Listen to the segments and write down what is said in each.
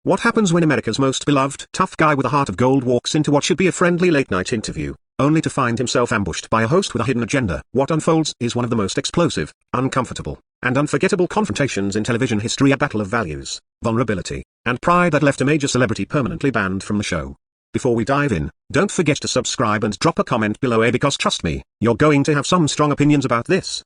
What happens when America's most beloved tough guy with a heart of gold walks into what should be a friendly late-night interview, only to find himself ambushed by a host with a hidden agenda? What unfolds is one of the most explosive, uncomfortable, and unforgettable confrontations in television history, a battle of values, vulnerability, and pride that left a major celebrity permanently banned from the show. Before we dive in, don't forget to subscribe and drop a comment below, because trust me, you're going to have some strong opinions about this.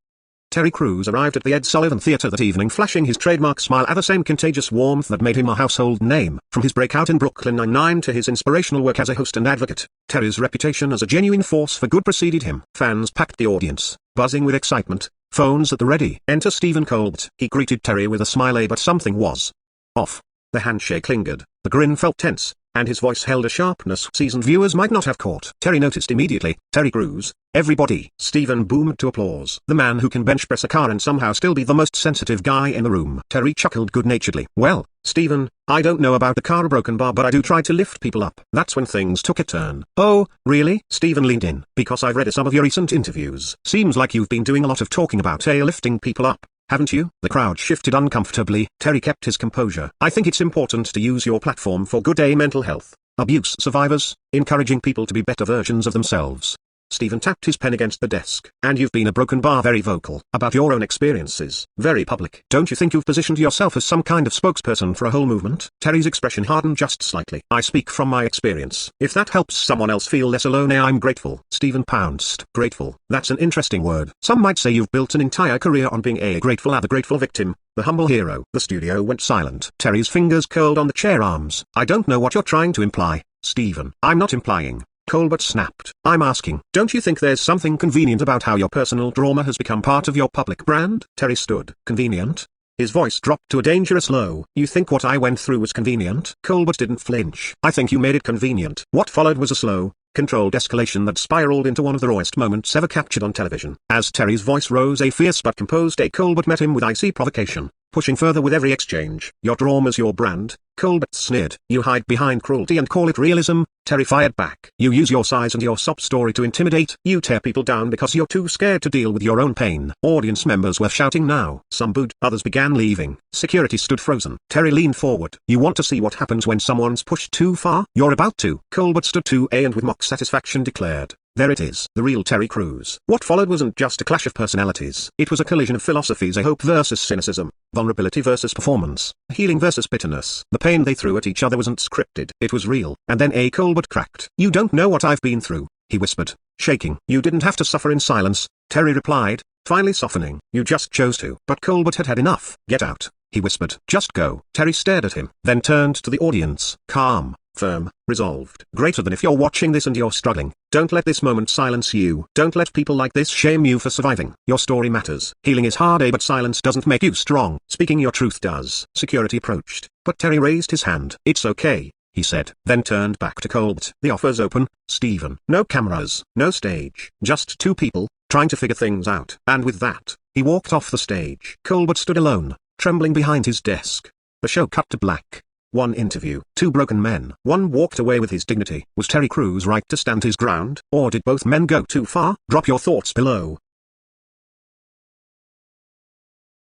Terry Crews arrived at the Ed Sullivan Theatre that evening flashing his trademark smile and the same contagious warmth that made him a household name. From his breakout in Brooklyn Nine-Nine to his inspirational work as a host and advocate, Terry's reputation as a genuine force for good preceded him. Fans packed the audience, buzzing with excitement, phones at the ready. Enter Stephen Colbert. He greeted Terry with a smile, but something was off. The handshake lingered, the grin felt tense, and his voice held a sharpness seasoned viewers might not have caught. Terry noticed immediately. Terry Crews, everybody. Stephen boomed to applause. The man who can bench press a car and somehow still be the most sensitive guy in the room. Terry chuckled good-naturedly. Well, Stephen, I don't know about the car or broken bar, but I do try to lift people up. That's when things took a turn. Oh, really? Stephen leaned in. Because I've read some of your recent interviews. Seems like you've been doing a lot of talking about lifting people up, haven't you? The crowd shifted uncomfortably. Terry kept his composure. I think it's important to use your platform for good mental health, abuse survivors, encouraging people to be better versions of themselves. Stephen tapped his pen against the desk. And you've been a broken bar, very vocal about your own experiences, very public. Don't you think you've positioned yourself as some kind of spokesperson for a whole movement? Terry's expression hardened just slightly. I speak from my experience. If that helps someone else feel less alone, I'm grateful. Stephen pounced. Grateful. That's an interesting word. Some might say you've built an entire career on being the grateful victim, the humble hero. The studio went silent. Terry's fingers curled on the chair arms. I don't know what you're trying to imply, Stephen. I'm not implying, Colbert snapped. I'm asking, don't you think there's something convenient about how your personal drama has become part of your public brand? Terry stood. Convenient? His voice dropped to a dangerous low. You think what I went through was convenient? Colbert didn't flinch. I think you made it convenient. What followed was a slow, controlled escalation that spiraled into one of the rawest moments ever captured on television. As Terry's voice rose, a fierce but composed Colbert met him with icy provocation, pushing further with every exchange. Your drama's your brand, Colbert sneered. You hide behind cruelty and call it realism, Terry fired back. You use your size and your sob story to intimidate. You tear people down because you're too scared to deal with your own pain. Audience members were shouting now. Some booed, others began leaving. Security stood frozen. Terry leaned forward. You want to see what happens when someone's pushed too far? You're about to. Colbert stood to and with mock satisfaction declared, there it is, the real Terry Crews. What followed wasn't just a clash of personalities. It was a collision of philosophies, a hope versus cynicism, vulnerability versus performance, healing versus bitterness. The pain they threw at each other wasn't scripted. It was real. And then Colbert cracked. You don't know what I've been through, he whispered, shaking. You didn't have to suffer in silence, Terry replied, finally softening. You just chose to. But Colbert had had enough. Get out, he whispered. Just go. Terry stared at him, then turned to the audience. Calm, firm, resolved. Greater than. If you're watching this and you're struggling, don't let this moment silence you. Don't let people like this shame you for surviving. Your story matters. Healing is hard, but silence doesn't make you strong. Speaking your truth does. Security approached, but Terry raised his hand. It's okay, he said, then turned back to Colbert. The offer's open, Stephen. No cameras, no stage, just two people, trying to figure things out. And with that, he walked off the stage. Colbert stood alone, trembling behind his desk. The show cut to black. One interview, two broken men. One walked away with his dignity. Was Terry Crews right to stand his ground? Or did both men go too far? Drop your thoughts below.